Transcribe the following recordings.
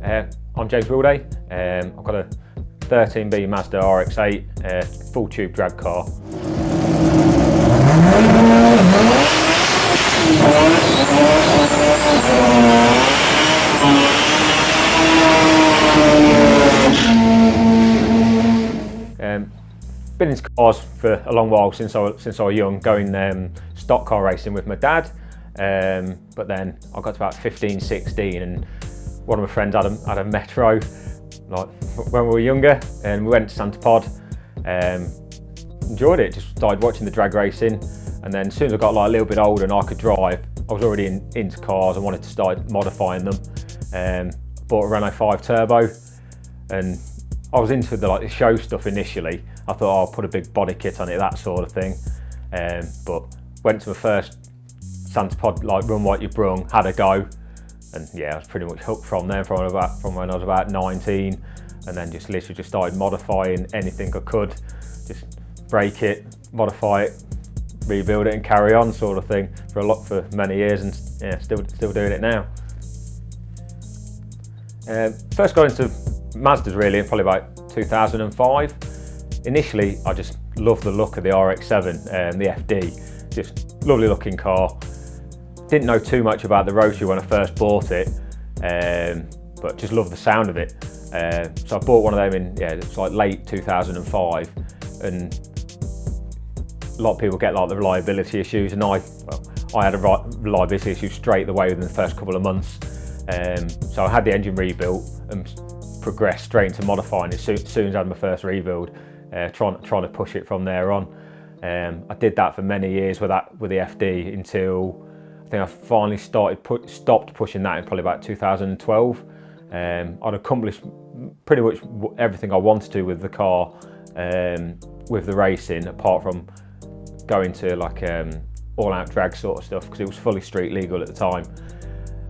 I'm James Wilday. I've got a 13B Mazda RX-8 full tube drag car. Been into cars for a long while since I was young, going stock car racing with my dad. But then I got to about 15, 16 and one of my friends had a Metro like when we were younger, and we went to Santa Pod. Enjoyed it, just started watching the drag racing, and then as soon as I got like a little bit older and I could drive, I was already into cars. I wanted to start modifying them. Bought a Renault 5 Turbo, and I was into the show stuff initially. I thought, oh, I'll put a big body kit on it, that sort of thing. But went to my first Santa Pod run what you brung, had a go, and yeah, I was pretty much hooked from there, from when I was about 19, and then just literally just started modifying anything I could, just break it, modify it, rebuild it, and carry on, sort of thing, for many years, and yeah, still doing it now. First got into Mazdas really probably about 2005. Initially, I just loved the look of the RX-7 and the FD, just lovely looking car. Didn't know too much about the Rotary when I first bought it, but just loved the sound of it. So I bought one of them in, yeah, it's like late 2005, and a lot of people get like the reliability issues, and I had a reliability issue straight away within the first couple of months. So I had the engine rebuilt and progressed straight into modifying it as soon as I had my first rebuild, trying to push it from there on. I did that for many years with the FD until I think I finally stopped pushing that in probably about 2012. I'd accomplished pretty much everything I wanted to with the car, with the racing, apart from going to all-out drag sort of stuff, because it was fully street legal at the time.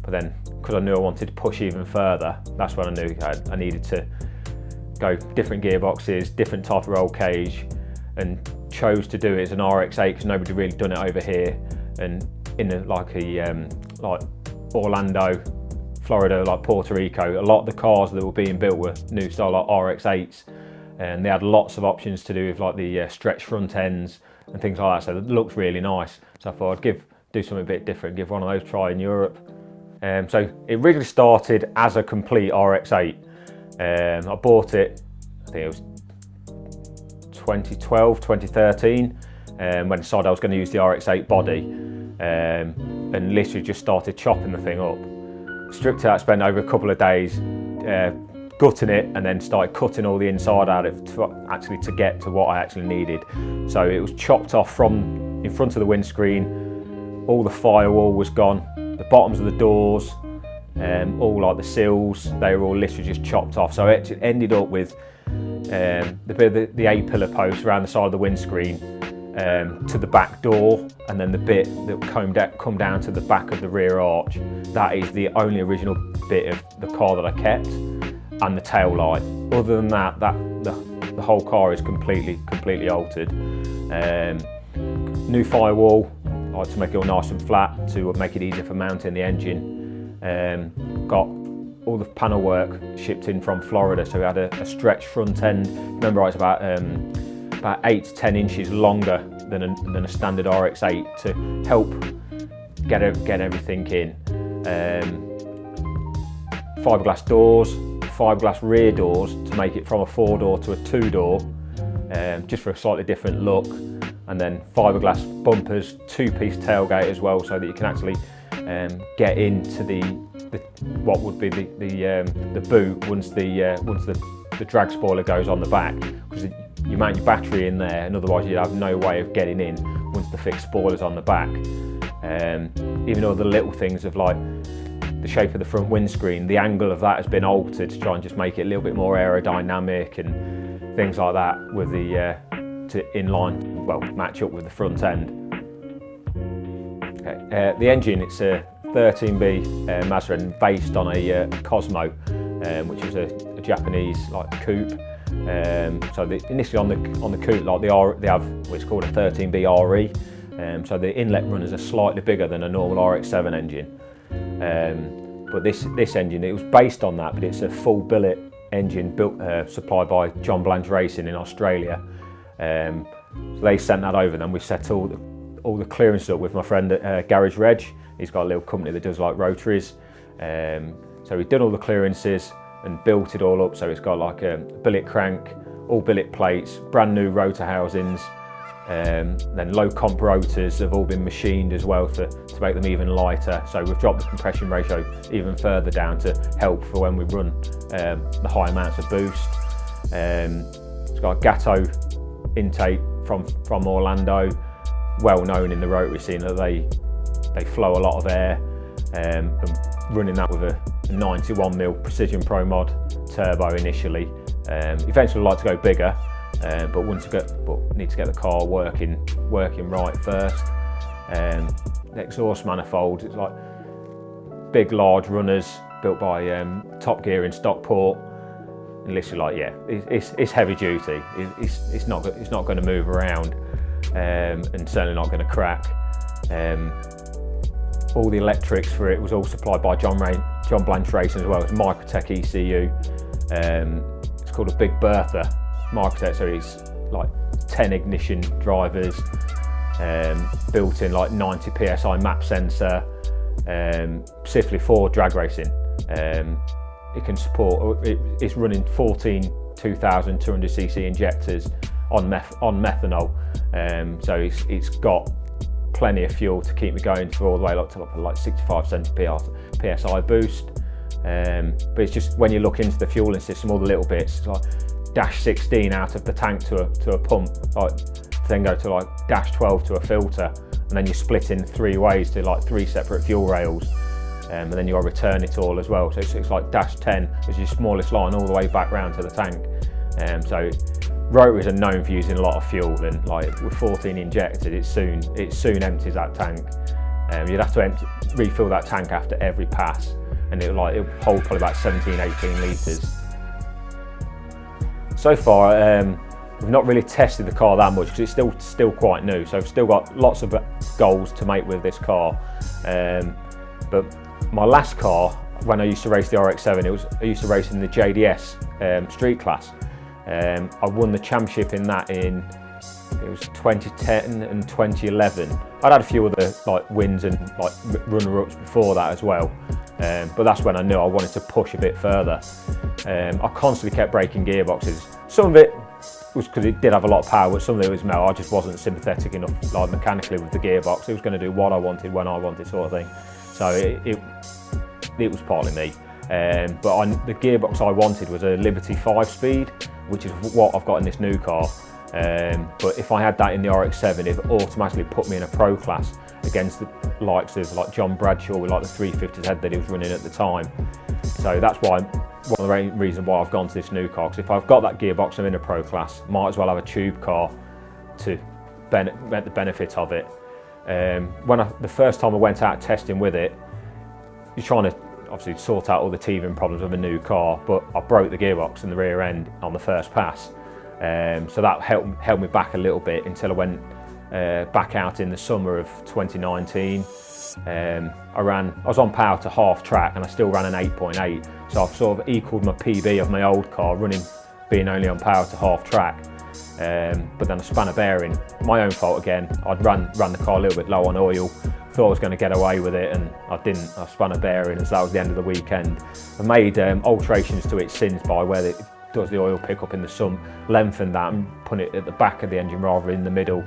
But then, because I knew I wanted to push even further, that's when I knew I needed to go different gearboxes, different type of roll cage, and chose to do it as an RX-8 because nobody really done it over here. And in like Orlando, Florida, like Puerto Rico, a lot of the cars that were being built were new style like RX-8s, and they had lots of options to do with like the stretch front ends and things like that. So it looked really nice. So I thought I'd do something a bit different, give one of those a try in Europe. So it really started as a complete RX-8. I bought it, I think it was 2012, 2013, when I decided I was going to use the RX-8 body, and literally just started chopping the thing up. Stripped it out, spent over a couple of days gutting it, and then started cutting all the inside out of it to get to what I actually needed. So it was chopped off from in front of the windscreen, all the firewall was gone, the bottoms of the doors, all like the sills, they were all literally just chopped off. So it ended up with the bit of the A-pillar post around the side of the windscreen to the back door, and then the bit that come down to the back of the rear arch. That is the only original bit of the car that I kept, and the tail light. Other than that, the whole car is completely altered. New firewall, to make it all nice and flat to make it easier for mounting the engine. Got all the panel work shipped in from Florida, so we had a stretch front end. Remember, it's about 8 to 10 inches longer than a standard RX-8 to help get everything in. Fiberglass doors, fiberglass rear doors to make it from a 4-door to a 2-door, just for a slightly different look. And then fiberglass bumpers, 2-piece tailgate as well, so that you can actually get into what would be the boot once the drag spoiler goes on the back, because you mount your battery in there, and otherwise you'd have no way of getting in once the fixed spoiler's on the back. Even all the little things of like the shape of the front windscreen, the angle of that has been altered to try and just make it a little bit more aerodynamic and things like that, with the match up with the front end. Okay. The engine, it's a 13B Mazda engine based on a Cosmo, which is a Japanese coupe. So initially on the coupe, they have what's called a 13B RE. So the inlet runners are slightly bigger than a normal RX-7 engine. But this engine, it was based on that, but it's a full billet engine built, supplied by John Blanche Racing in Australia. So they sent that over, then we set all the clearance up with my friend at Garage Reg. He's got a little company that does like rotaries. So we did all the clearances and built it all up. So it's got like a billet crank, all billet plates, brand new rotor housings, then low comp rotors have all been machined as well to make them even lighter. So we've dropped the compression ratio even further down to help for when we run the high amounts of boost. It's got a Gatto intake from Orlando, well known in the rotary scene that they flow a lot of air, and running that with a 91mm Precision Pro Mod turbo initially. Eventually I'd like to go bigger, but need to get the car working right first. The exhaust manifold, it's like big large runners built by Top Gear in Stockport, and literally like, yeah, it's heavy duty. It's not going to move around, and certainly not going to crack. All the electrics for it was all supplied by John Blanche Racing as well. It's Microtech ECU. It's called a Big Bertha Microtech, so it's like 10 ignition drivers, built in like 90 PSI map sensor, specifically for drag racing. It can support, it's running 14 2,200cc injectors on methanol, so it's got plenty of fuel to keep me going for all the way up to like 65, 70 PSI boost. But it's just when you look into the fueling system, all the little bits, it's like dash 16 out of the tank to a pump, like, to then go to like dash 12 to a filter, and then you split in 3 ways to like 3 separate fuel rails, and then you'll return it all as well. So it's like dash 10 is your smallest line all the way back round to the tank. So rotaries are known for using a lot of fuel, and like with 14 injected, it soon empties that tank. You'd have to refill that tank after every pass, and it'll hold probably about 17, 18 litres. So far, we've not really tested the car that much because it's still quite new. So I've still got lots of goals to make with this car. But my last car, when I used to race the RX-7, I used to race in the JDS street class. I won the championship in that it was 2010 and 2011. I'd had a few other like wins and like runner-ups before that as well, but that's when I knew I wanted to push a bit further. I constantly kept breaking gearboxes. Some of it was because it did have a lot of power, but some of it was I just wasn't sympathetic enough, like mechanically, with the gearbox. It was going to do what I wanted when I wanted, sort of thing. So it was partly me. But the gearbox I wanted was a Liberty 5-speed, which is what I've got in this new car. But if I had that in the RX-7, it automatically put me in a pro class against the likes of like John Bradshaw with like the 350s head that he was running at the time. So that's why one of the reasons why I've gone to this new car, because if I've got that gearbox, I'm in a pro class, might as well have a tube car to get the benefit of it. The first time I went out testing with it, you're trying to obviously sort out all the teething problems of a new car, but I broke the gearbox in the rear end on the first pass. So that held me back a little bit until I went back out in the summer of 2019. I was on power to half track and I still ran an 8.8, so I've sort of equalled my PB of my old car, being only on power to half track. But then I spun a bearing, my own fault again. I'd ran the car a little bit low on oil, thought I was going to get away with it, and I didn't. I spun a bearing, and so that was the end of the weekend. I made alterations to it since by where it does the oil pickup in the sun, lengthened that and put it at the back of the engine rather than in the middle.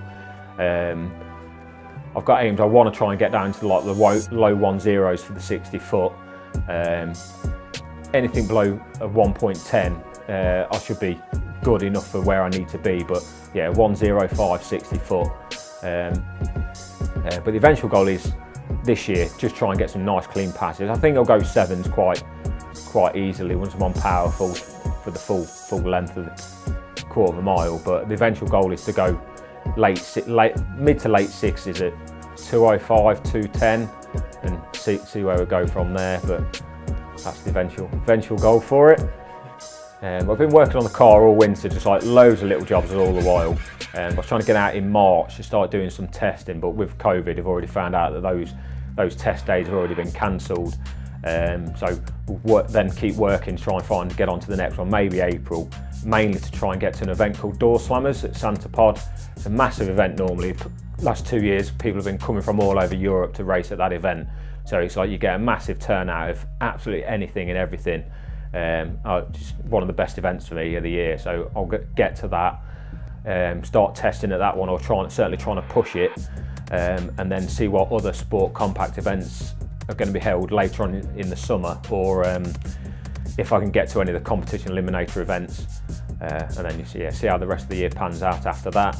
I've got aims, I want to try and get down to like the low 1.0s for the 60 foot. Anything below a 1.10, I should be good enough for where I need to be, but yeah, 1.05, 60 foot. But the eventual goal is this year, just try and get some nice clean passes. I think I'll go 7s quite easily once I'm on power for the full length of the quarter of a mile, but the eventual goal is to go mid to late 6s at 205, 210 and see where we go from there, but that's the eventual goal for it. I've been working on the car all winter, just like loads of little jobs all the while. I was trying to get out in March to start doing some testing, but with COVID I've already found out that those test days have already been cancelled. So we'll then keep working to try and get on to the next one, maybe April, mainly to try and get to an event called Door Slammers at Santa Pod. It's a massive event normally. Last 2 years, people have been coming from all over Europe to race at that event. So it's like you get a massive turnout of absolutely anything and everything. Just one of the best events for me of the year. So I'll get to that, start testing at that one, or certainly trying to push it, and then see what other sport compact events are going to be held later on in the summer, or if I can get to any of the competition eliminator events, and then see how the rest of the year pans out after that.